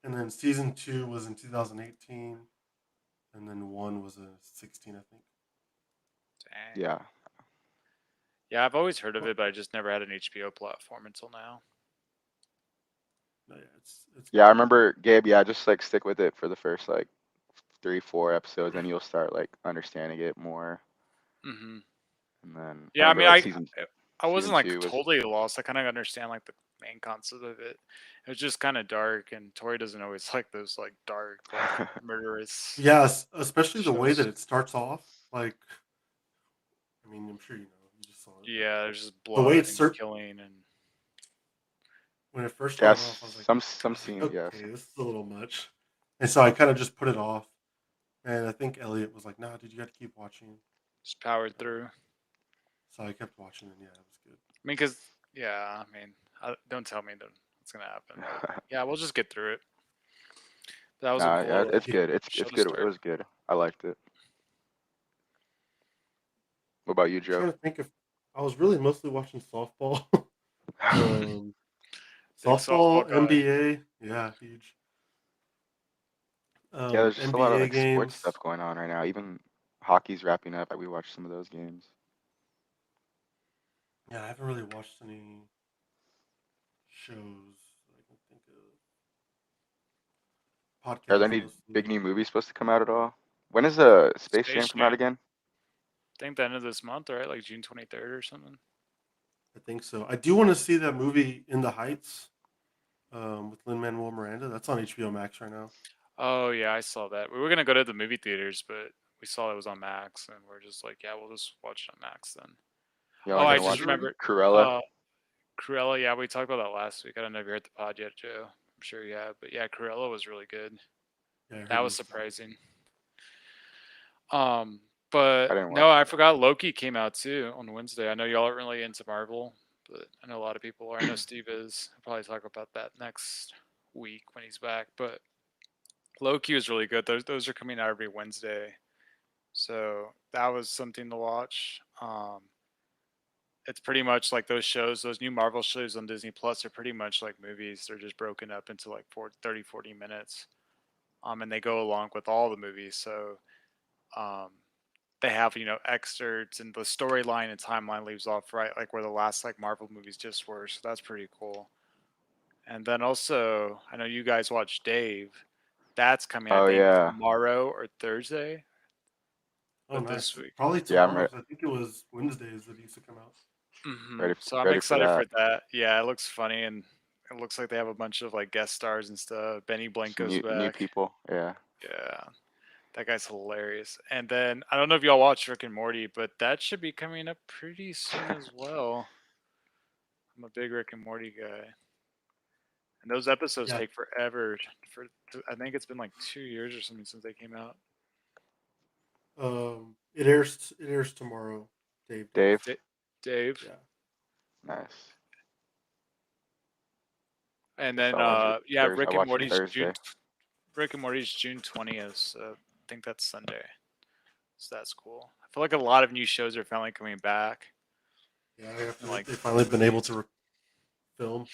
And then season 2 was in 2018, and then 1 was a 16, I think. Dang. Yeah. Yeah, I've always heard of it, but I just never had an HBO platform until now. No, yeah, it's Yeah, I remember Gabe. Yeah, just like stick with it for the first like 3, 4 episodes, and you'll start like understanding it more. Mm-hmm. And then Yeah, I remember mean, like season I wasn't like 2 was totally lost. I kind of understand like the main concept of it. It was just kind of dark, and Tori doesn't always like those like dark, like murderous Yes, especially the way that shows. it starts off. Like, I mean, I'm sure you know. You just saw it. Yeah, there's just The way blood it's and killing, and when it first started off, I was yes, like, some scenes, yes. okay, this is a little much, and so I kind of just put it off. And I think Elliot was like, "Nah, dude, you got to keep watching." just powered through. So I kept watching, and yeah, it was good. I mean, cause yeah, I mean, don't tell me that what's gonna happen, but yeah, we'll just get through it. That was a Nah, cool yeah, little it's good. show It's to good. It start. was good. I liked it. What about you, I'm trying Joe? to think if I was really mostly watching softball. um, Big softball softball, guy. NBA, yeah, huge. Yeah, there's just a lot of NBA like sports games. stuff going on right now. Even hockey's wrapping up. Like we watched some of those games. Yeah, I haven't really watched any shows that I can think of. Are there Podcasts any big mostly. new movies supposed to come out at all? When does Space Space Jam come out Jam. again? I think the end of this month, right? Like June 23rd or something. I think so. I do want to see that movie In the Heights with Lin Manuel Miranda. That's on HBO Max right now. Oh yeah, I saw that. We were gonna go to the movie theaters, but we saw it was on Max, and we're just like, yeah, we'll just watch it on Max then. Y'all Oh, are I gonna just watch Already? remembered. Cruella? Uh, Cruella. Yeah, we talked about that last week. I don't know if you heard the pod yet, Joe. I'm sure you have, but yeah, Cruella was really good. Yeah, I heard That it was was good. surprising. But I didn't no, watch I it. forgot Loki came out too on Wednesday. I know y'all aren't really into Marvel, but I know a lot of people are. I know Steve is. I'll probably talk about that next week when he's back. But Loki was really good. Those are coming out every Wednesday, so that was something to watch. It's pretty much like those shows, those new Marvel shows on Disney Plus are pretty much like movies. They're just broken up into like 40 minutes. And they go along with all the movies. So um, they have, excerpts, and the storyline and timeline leaves off right like where the last like Marvel movies just were. So that's pretty cool. And then also, I know you guys watch Dave. That's coming, I Oh think, yeah, tomorrow or Thursday Oh, of this nice. week. Probably yeah. I'm tomorrow. 'Cause I think it was Wednesdays that used to come out. So I'm ready for excited for that. that. Yeah, it looks funny, and it looks like they have a bunch of like guest stars and stuff. Benny Some Blanco's new back. people. Yeah. Yeah, that guy's hilarious. And then I don't know if y'all watch Rick and Morty, but that should be coming up pretty soon as well. I'm a big Rick and Morty guy, and those episodes Yeah. take forever. I think it's been like 2 years or something since they came out. It airs tomorrow. Dave Dave. does. Dave, Yeah. Nice. and Guess then I'll watch it yeah, Thursday. I watch it Thursday. Rick and Morty's June 20th. So I think that's Sunday. So that's cool. I feel like a lot of new shows are finally coming back. Yeah. After And like, they've finally been able to film.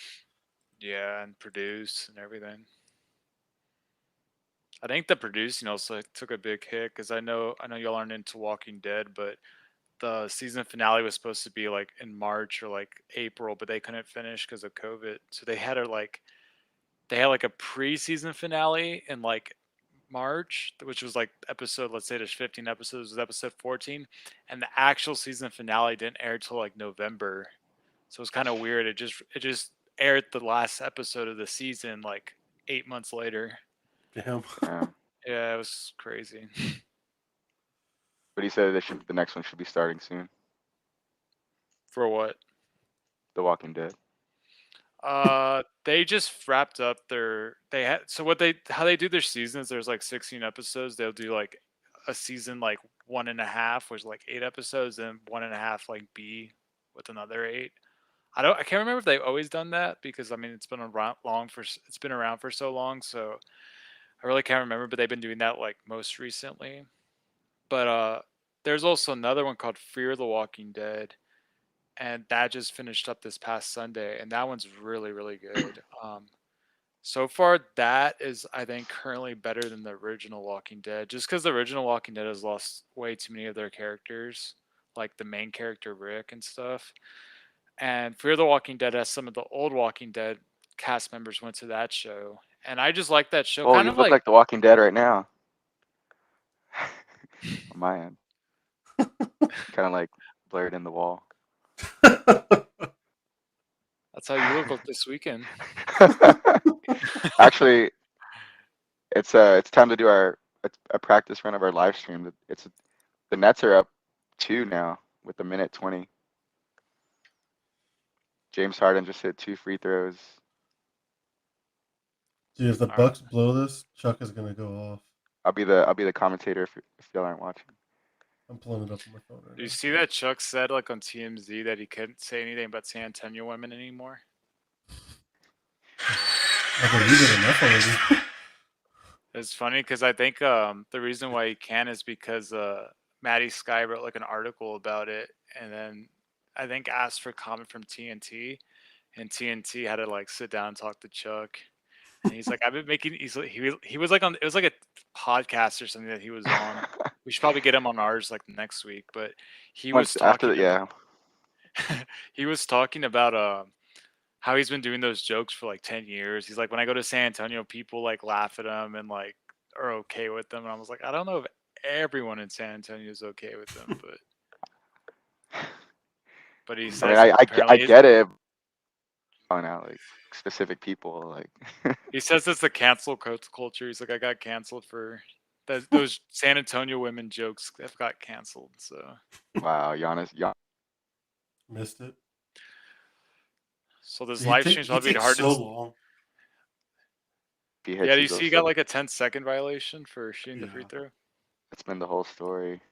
yeah, and produce and everything. I think the producing also took a big hit because I know y'all aren't into Walking Dead, but the season finale was supposed to be like in March or like April, but they couldn't finish because of COVID. So they had like a pre-season finale in like March, which was like episode, let's say there's 15 episodes, was episode 14, and the actual season finale didn't air till like November. So it's kind of weird. It just aired the last episode of the season like 8 months later. Damn. Yeah, it was crazy. But he said the next one should be starting soon. For what? The Walking Dead. They just wrapped up they had so what they how they do their seasons. There's like 16 episodes. They'll do like a season like one and a half, which is like 8 episodes, and one and a half like B with another eight. I can't remember if they've always done that because I mean it's been around for so long, so I really can't remember. But they've been doing that like most recently. But there's also another one called Fear the Walking Dead, and that just finished up this past Sunday, and that one's really really good. So far, that is I think currently better than the original Walking Dead, just because the original Walking Dead has lost way too many of their characters, like the main character Rick and stuff. And Fear the Walking Dead has some of the old Walking Dead cast members went to that show, and I just like that show. Oh, Kind you of look like like The Walking Dead right now. On my end, kind of like blurred in the wall. That's how you look this weekend. Actually, it's time to do a practice run of our live stream. The Nets are up 2 now with a minute 20. James Harden just hit 2 free throws. Dude, if the All Bucks blow this, Chuck is gonna go off. I'll be the commentator if y'all aren't watching. I'm pulling it up on my phone right Do you now. see that Chuck said like on TMZ that he couldn't say anything about San Antonio women anymore? I believe it enough already. It's funny because I think the reason why he can is because Maddie Sky wrote like an article about it, and then I think asked for comment from TNT, and TNT had to like sit down and talk to Chuck, and he's like, I've been making. He was like on, it was like a podcast or something that he was on. We should probably get him on ours like next week, but he was Once after talking. that, yeah. He was talking about how he's been doing those jokes for like 10 years. He's like, when I go to San Antonio, people like laugh at him and like are okay with them. And I was like, I don't know if everyone in San Antonio is okay with them, but he I says mean, I apparently get it. Calling out like specific people, like he says it's the cancel culture. He's like, I got canceled for those San Antonio women jokes that got canceled. So wow, Giannis. Missed it. so this He live take- stream's he probably the takes so hardest. long. If he hits, Yeah, do he you goes see you so got like a 10-second violation for shooting the free Yeah. throw? That's been the whole story.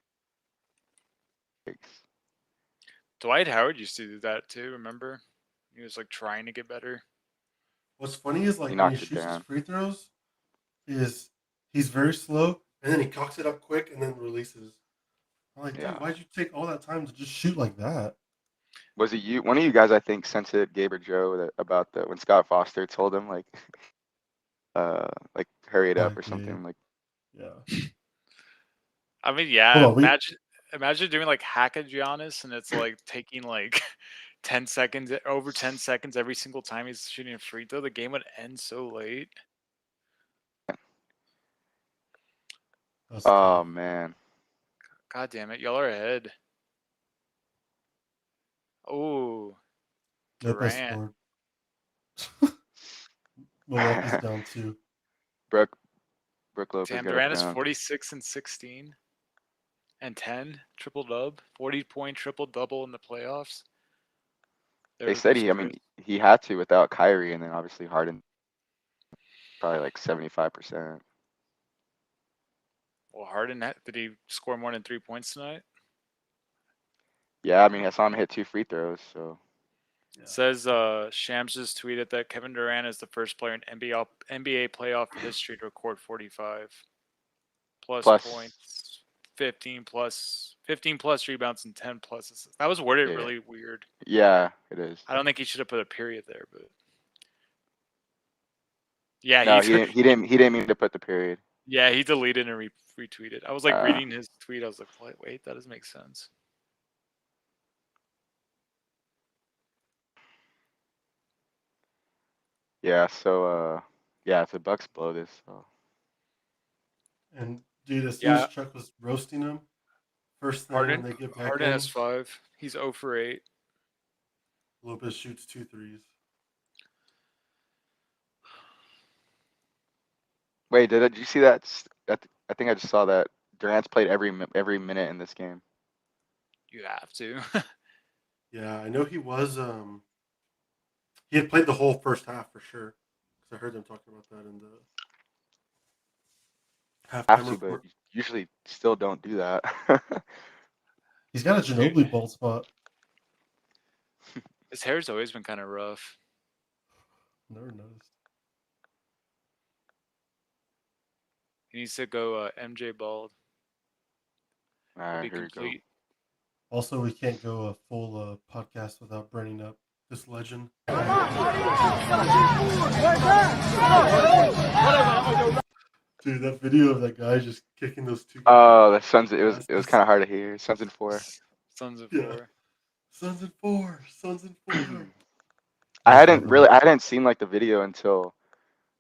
Dwight Howard used to do that too, remember? He was like trying to get better. What's funny is like He when he knocked it shoots his down. free throws, is he's very slow and then he cocks it up quick and then releases. I'm like, dude, Yeah. why'd you take all that time to just shoot like that? Was it you? One of you guys, I think, sent it, Gabe or Joe, about when Scott Foster told him like hurry it up or something. Gabe. Like, Yeah. I mean, yeah. Hold on, Imagine doing like hack a Giannis, and it's like taking like 10 seconds, over 10 seconds every single time he's shooting a free throw. The game would end so late. That's oh tough. man, God damn it, y'all are ahead. Oh, Yep, I Durant. scored. Milwaukee's down 2. Brook Lopez Damn, got us Durant is down. 46 and 16 and 10 triple dub, 40-point triple double in the playoffs. They said I mean, he had to without Kyrie, and then obviously Harden, probably like 75%. Well, Harden, did he score more than 3 points tonight? Yeah, I mean, I saw him hit 2 free throws, so. Yeah. Says Shams just tweeted that Kevin Durant is the first player in NBA playoff history to record 45 plus points, 15 plus rebounds, and 10 plus assists. That was worded Yeah. really weird. Yeah, it is. I don't think he should have put a period there, but yeah, No, he didn't mean to put the period. Yeah, he deleted and retweeted. I was like reading his tweet. I was like, wait, that doesn't make sense. Yeah, so if the Bucks blow this, And dude, as soon as Chuck was roasting him, first thing when they get back Harden in, has 5. He's 0 for 8. Lopez shoots 2 threes. Wait, did you see that? I think I just saw that Durant's played every minute in this game. You have to. Yeah, I know he was. He had played the whole first half for sure. Because I heard them talking about that in the halftime report. But usually still don't do that. He's got a Ginobili bald spot. His hair's always been kind of rough. Never noticed. He needs to go MJ bald. All right, Be here we go. complete. Also, we can't go a full podcast without bringing up this legend. Dude, that video of that guy just kicking those 2 guys. Oh, the Suns. It was kind of hard to hear. Suns in 4. Suns in 4. Yeah. Suns in 4. Suns in 4. I hadn't seen like the video until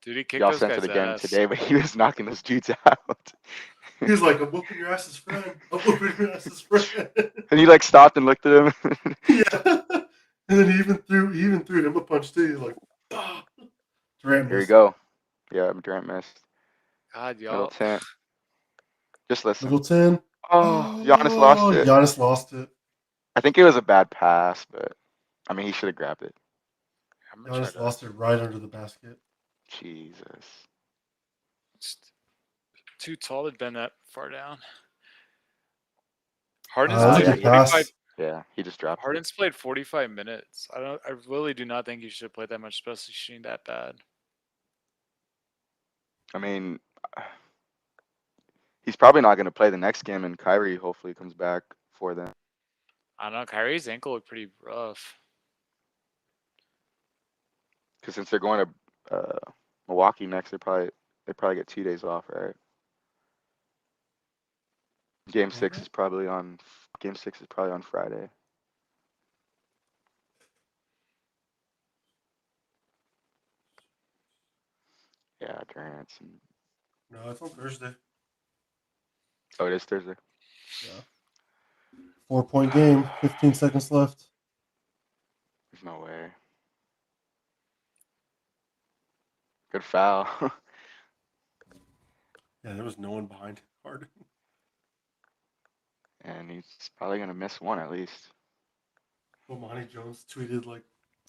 Dude, he kicked y'all those sent guys' it again ass. today, but he was knocking those dudes out. He was like, "I'm whooping your ass's friend. I'm whooping your ass's friend." And he like stopped and looked at him. Yeah. And then he even threw him a punch too. He's like, "Ah." Durant Here we missed. go. Yeah, Durant missed. God, y'all. Middleton. Just listen. Middleton. Oh, Giannis lost it. Giannis lost it. I think it was a bad pass, but I mean, he should have grabbed it. I'm gonna try Giannis to. lost it right under the basket. Jesus. It's too tall to bend that far down. Harden's That was a yeah, played good 45. pass. Yeah, he just dropped it. Harden's played 45 minutes. I really do not think he should have played that much, especially shooting that bad. I mean, he's probably not going to play the next game, and Kyrie hopefully comes back for them. I don't know. Kyrie's ankle looked pretty rough. Because since they're going to Milwaukee next, they probably get 2 days off, right? Game Will 6 they? is probably on. Game 6 is probably on Friday. Yeah, Durant's. No, it's on Thursday. Oh, it is Thursday. Yeah. 4-point game. 15 seconds left. There's no way. Good foul. Yeah, there was no one behind Harden. And he's probably going to miss one at least. Well, Monty Jones tweeted like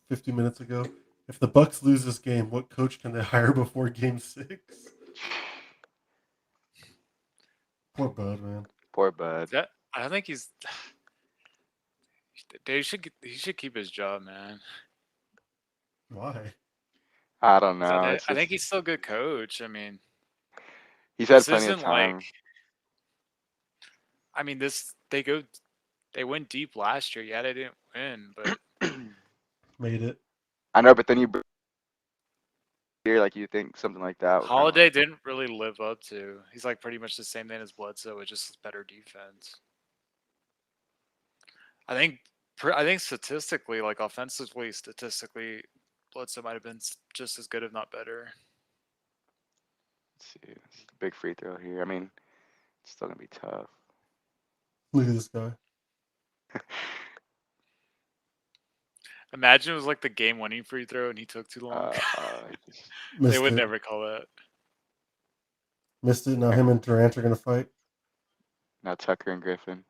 50 minutes ago, if the Bucks lose this game, what coach can they hire before Game 6? Poor Bud, man. Poor Bud. I don't think he's. He should keep his job, man. Why? I don't know. I think he's still a good coach. I mean, he's had this plenty of isn't time. like. I mean, they went deep last year. Yeah, they didn't win, but Made it. I know, but then you here, like you think something like that. would kinda Holiday like- didn't really live up to. He's like pretty much the same thing as Bledsoe, with just better defense. I think statistically, like offensively, Bledsoe might have been just as good, if not better. Let's see. It's a big free throw here. I mean, it's still gonna be tough. Look at this guy. Imagine it was like the game-winning free throw and he took too long. Missed They would it. never call that. Missed it. Now him and Durant are going to fight. Now Tucker and Griffin.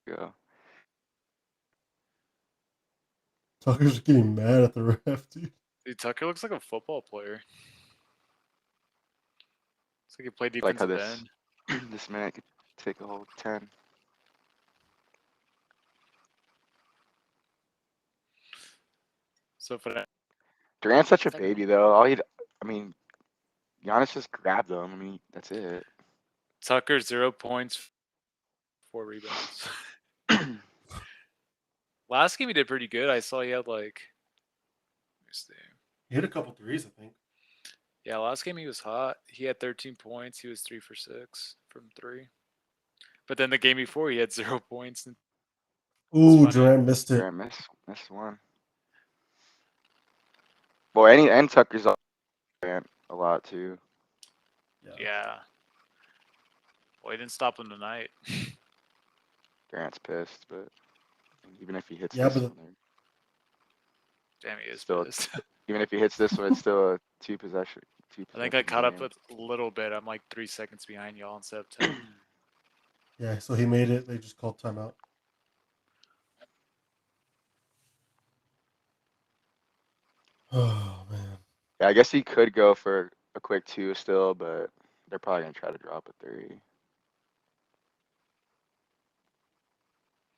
Go. Tucker's getting mad at the ref, dude. Dude, Tucker looks like a football player. Looks like he played Like how defensive this end. this minute could take a whole 10. So for that, Durant's such a Tucker- baby though. I mean, Giannis just grabbed him. I mean, that's it. Tucker 0 points, 4 rebounds. Last game he did pretty good. I saw he had like. Let me see. He hit a couple threes, I think. Yeah, last game he was hot. He had 13 points. He was 3 for 6 from 3. But then the game before he had 0 points. And Ooh, funny. Durant missed it. Durant missed one. Well, and Tucker's on Durant a lot too. yeah. Well, he didn't stop him tonight. Durant's pissed, but even if he hits Yeah, this but one, Damn, he is Still- pissed. even if he hits this one, it's still a two possession. I think I caught up with a little bit. I'm like 3 seconds behind y'all instead of 10. Yeah, so he made it. They just called timeout. Oh, man. Yeah, I guess he could go for a quick 2 still, but they're probably gonna try to drop a 3.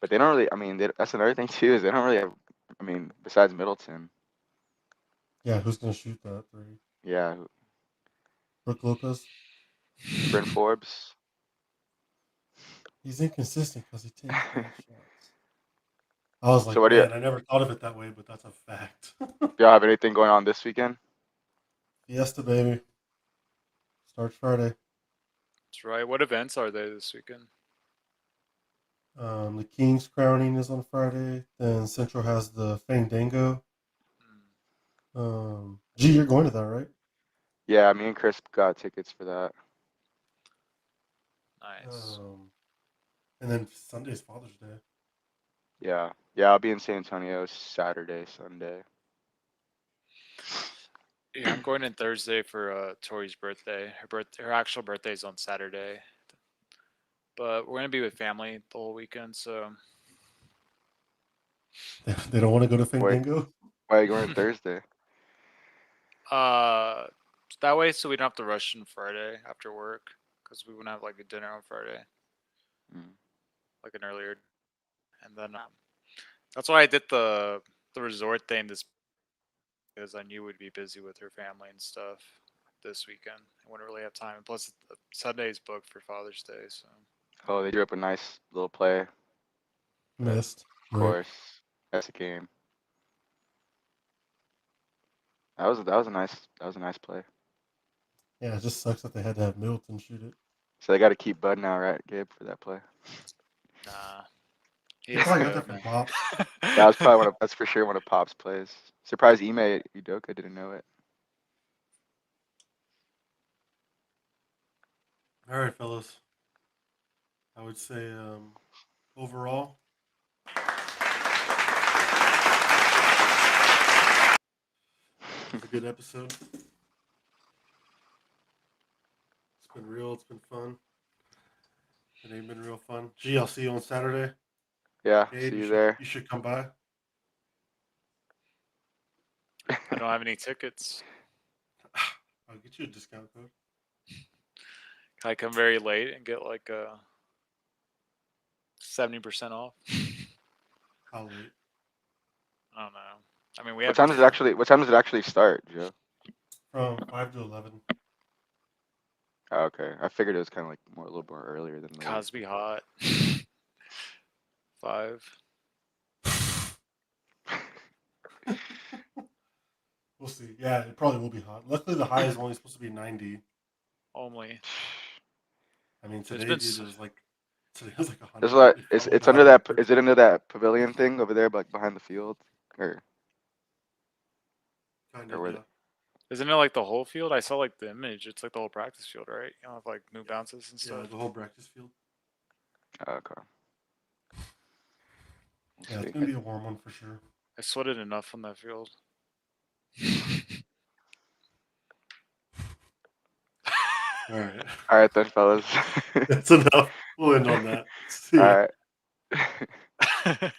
But they don't really. I mean, that's another thing too is they don't really have. I mean, besides Middleton, Yeah, who's going to shoot that three? yeah, Brook Lopez? Bryn Forbes. He's inconsistent because he takes bad shots. I was like, So what do you- man, I never thought of it that way, but that's a fact. Do y'all have anything going on this weekend? Fiesta, baby. Starts Friday. That's right. What events are there this weekend? The King's crowning is on Friday. Then Central has the Fandango. Hmm. G, you're going to that, right? Yeah, me and Chris got tickets for that. Nice. And then Sunday's Father's Day. Yeah, I'll be in San Antonio Saturday, Sunday. Yeah, I'm going in Thursday for Tori's birthday. Her actual birthday's on Saturday, but we're gonna be with family the whole weekend. So They don't want to go to Fandango. Why are you going Thursday? that way, so we don't have to rush in Friday after work, because we wouldn't have like a dinner on Friday, Mm. like an earlier. And then that's why I did the resort thing this, because I knew we'd be busy with her family and stuff this weekend. I wouldn't really have time. And plus, Sunday's booked for Father's Day, so. Oh, they drew up a nice little play. Missed. Of course, that's a game. That was a nice play. Yeah, it just sucks that they had to have Middleton shoot it. So they got to keep Bud now, right, Gabe, for that play? Nah. They He is probably got good, that from man. Pops. That's for sure one of Pop's plays. Surprised Ime Udoka didn't know it. All right, fellas. I would say overall, it's a good episode. It's been real. It's been fun. It ain't been real fun. Gee, I'll see you on Saturday. Yeah, Gabe, see you there. You should come by. I don't have any tickets. I'll get you a discount code. Can I come very late and get like a 70% off? How late? I don't know. I mean, we What have time does it actually start, Joe? From 5 to 11. Oh, okay, I figured it was kind of like a little more earlier than later. Cosby Hot. 5. We'll see. Yeah, it probably will be hot. Luckily, the high is only supposed to be 90. Only. I mean, There's today, been dude, s- it was like 100. There's what? It felt like It's under that. 113. Is it under that pavilion thing over there, like behind the field, or Kind or of, where? yeah. Isn't it like the whole field? I saw like the image. It's like the whole practice field, right? You don't have like new bounces and Yeah, stuff. the whole practice field. Okay. Yeah, it's going to be a warm one for sure. I sweated enough on that field. All right. All right then, fellas. That's enough. We'll end on that. See ya. All right.